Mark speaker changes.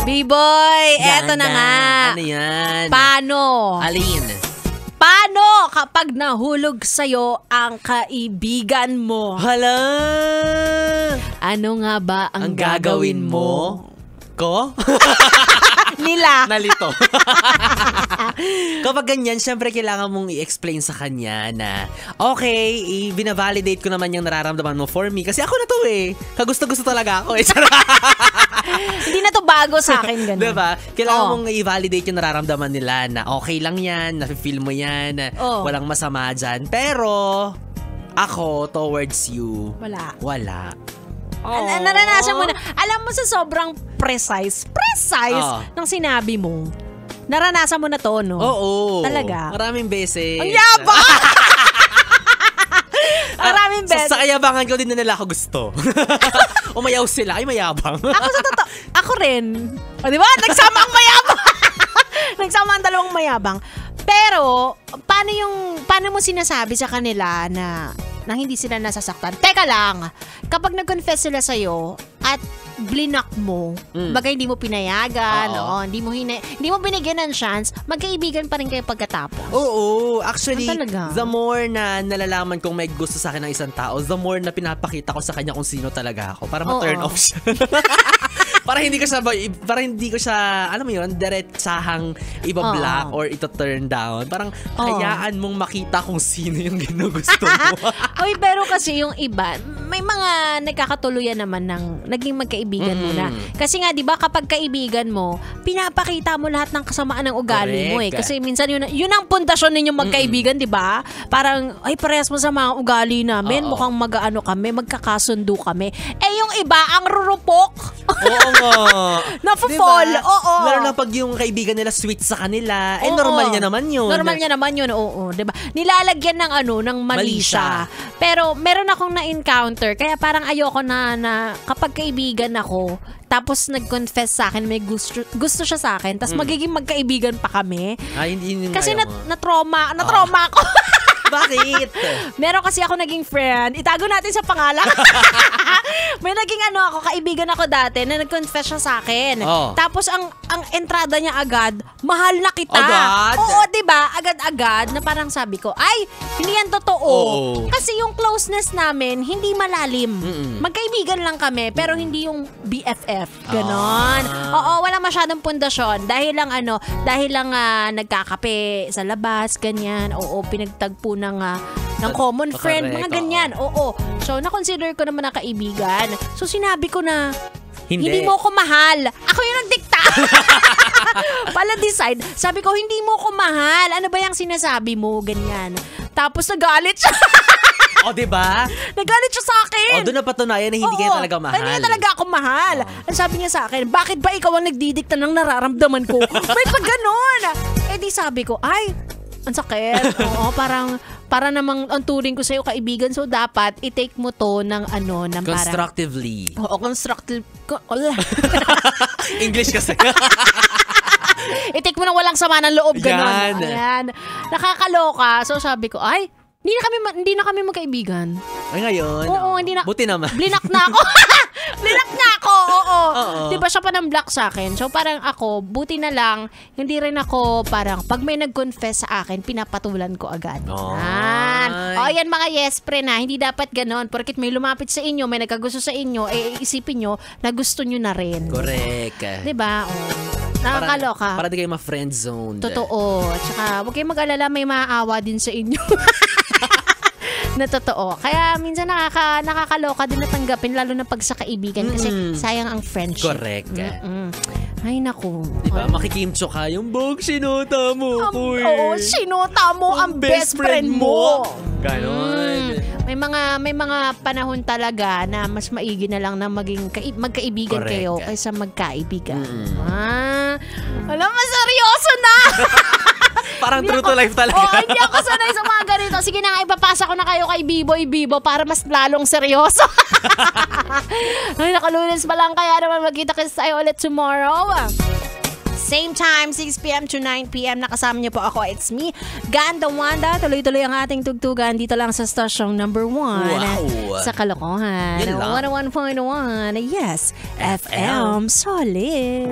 Speaker 1: B-boy, eto na
Speaker 2: Ganda.
Speaker 1: nga.
Speaker 2: Ano yan?
Speaker 1: Paano?
Speaker 2: Alin?
Speaker 1: Paano kapag nahulog sa'yo ang kaibigan mo?
Speaker 2: Hala!
Speaker 1: Ano nga ba ang
Speaker 2: Ang gagawin mo? Ko?
Speaker 1: Nila.
Speaker 2: Nalito. Kapag ganyan, syempre kailangan mong i-explain sa kanya na okay, binavalidate ko naman yung nararamdaman mo for me. Kasi ako na to eh. Kagusto-gusto talaga ako eh.
Speaker 1: Hindi na to bago sa akin, ganun.
Speaker 2: Diba? Kailangan mong i-validate yung nararamdaman nila na okay lang yan, nafe-feel mo yan, na walang masama dyan. Pero, ako, towards you, wala.
Speaker 1: Naranasan mo na. Alam mo sa sobrang precise ng sinabi mo. Naranasan mo na to, no?
Speaker 2: Oo.
Speaker 1: Talaga?
Speaker 2: Maraming beses.
Speaker 1: Ang yabang! Maraming beses.
Speaker 2: Sa kayabangan ko din na nila ako gusto. Umayaw sila. Ay, mayabang.
Speaker 1: Ako sa totoo, ako rin. O, di ba? Nagsama ang mayabang. Nagsama ang dalawang mayabang. Pero, paano mo sinasabi sa kanila na hindi sila nasasaktan? Teka lang, kapag nag-confess sila sa'yo at blinak mo, bagay hindi mo pinayagan, hindi mo binigyan ng chance, magkaibigan pa rin kayo pagkatapos.
Speaker 2: Oo, actually,
Speaker 1: talaga?
Speaker 2: the more na nalalaman kong may gusto sa akin ng isang tao, the more na pinapakita ko sa kanya kung sino talaga ako para ma-turn off siya. Para hindi ko siya, alam mo yun, diretsahang iba-block or ito-turn down. Parang hayaan mong makita kung sino yung ginugusto mo.
Speaker 1: Oy, pero kasi yung iba, may mga nagkakatuluyan naman ng naging magkaibigan mo na. Kasi nga, di ba, kapag kaibigan mo, pinapakita mo lahat ng kasamaan ng ugali mo eh. Kasi minsan yun ang pundasyon ninyong magkaibigan, di ba? Parang, ay, parehas mo sa mga ugali namin. Mukhang mag-ano kami, magkakasundo kami. Eh, yung iba, ang rurupok.
Speaker 2: Oo nga.
Speaker 1: Napo-fall,
Speaker 2: diba?
Speaker 1: oo.
Speaker 2: Lalo na pag yung kaibigan nila sweet sa kanila, normal niya naman yun.
Speaker 1: Normal niya naman yun, oo. Diba? Nilalagyan ng mali siya. Pero meron akong na-encounter, kaya parang ayoko na kapag kaibigan ako, tapos nag-confess sa akin, may gusto siya sa akin, tapos magiging magkaibigan pa kami.
Speaker 2: Ay, hindi
Speaker 1: kasi na-trauma ako.
Speaker 2: Bakit?
Speaker 1: Meron kasi ako naging friend. Itago natin sa pangalan. May naging kaibigan ako dati na nag-confess siya sa akin. Tapos ang entrada niya agad, mahal na kita.
Speaker 2: Agad?
Speaker 1: Oo, diba? Agad-agad na parang sabi ko, ay, hindi yan totoo. Kasi yung closeness namin, hindi malalim. Magkaibigan lang kami, pero hindi yung BFF. Ganon. Oo, wala masyadong pundasyon. Dahil lang nagkakape sa labas, ganyan. Oo, pinagtagpo ng common friend, mga ganyan. Oo. So, na-consider ko naman na kaibigan. So, sinabi ko na, hindi mo ko mahal. Ako yung nagdikta. Pala decide. Sabi ko, hindi mo ko mahal. Ano ba yung sinasabi mo? Ganyan. Tapos nagalit siya.
Speaker 2: O, diba?
Speaker 1: Nagalit siya sa akin.
Speaker 2: O, doon na patunayan na hindi kaya talaga mahal.
Speaker 1: Hindi talaga ako mahal. Ang sabi niya sa akin, bakit ba ikaw ang nagdidikta ng nararamdaman ko? May pag ganon. Eh di sabi ko, ay, ang sakit. Oo, para namang ang turing ko sa'yo kaibigan. So, dapat i-take mo to ng
Speaker 2: constructively.
Speaker 1: Oo, constructive.
Speaker 2: English kasi.
Speaker 1: I-take mo ng walang sama ng loob. Ganon. Ayan. Nakakaloka. So, sabi ko, ay, hindi na kami magkaibigan.
Speaker 2: Ay, ngayon?
Speaker 1: Oo, hindi na.
Speaker 2: Buti naman.
Speaker 1: Blinak na ako. Blinak na ako, oo. Diba siya pa ng block sa akin? So parang ako, buti na lang, hindi rin ako parang, pag may nag-confess sa akin, pinapatulan ko agad. Yan mga yes pre na, hindi dapat ganon. Porkit may lumapit sa inyo, may nagkagusto sa inyo, isipin nyo na gusto nyo na rin.
Speaker 2: Correct.
Speaker 1: Diba? Nakakaloka.
Speaker 2: Para di kayo ma-friend zone.
Speaker 1: Totoo. At saka, huwag kayong mag-alala, may maaawa din sa inyo. Na totoo. Kaya minsan nakakaloka din natanggapin, lalo na pag sa kaibigan, kasi sayang ang friendship.
Speaker 2: Correct.
Speaker 1: Ay, naku.
Speaker 2: Diba, makikimcho ka yung bog, sinota mo ko eh.
Speaker 1: Oo, sinota mo ang best friend mo.
Speaker 2: Ganon.
Speaker 1: May mga panahon talaga na mas maigi na lang na magkaibigan kayo kaysa magkaibigan. Alam mo, seryoso na!
Speaker 2: Parang true to life talaga.
Speaker 1: Hindi ako sanay sa mga ganito. Sige na nga, ipapasa ko na kayo kay Bibo para mas lalong seryoso. Ay, nakalunes pa lang, kaya naman magkita kasi tayo ulit tomorrow. Same time, 6 p.m. to 9 p.m. Nakasama niyo po ako. It's me, Ganda Wanda. Tuloy-tuloy ang ating tugtugan dito lang sa stasyong number 1
Speaker 2: Wow.
Speaker 1: sa Kalokohan.
Speaker 2: Yun lang.
Speaker 1: 101.1. Yes, FM Solid.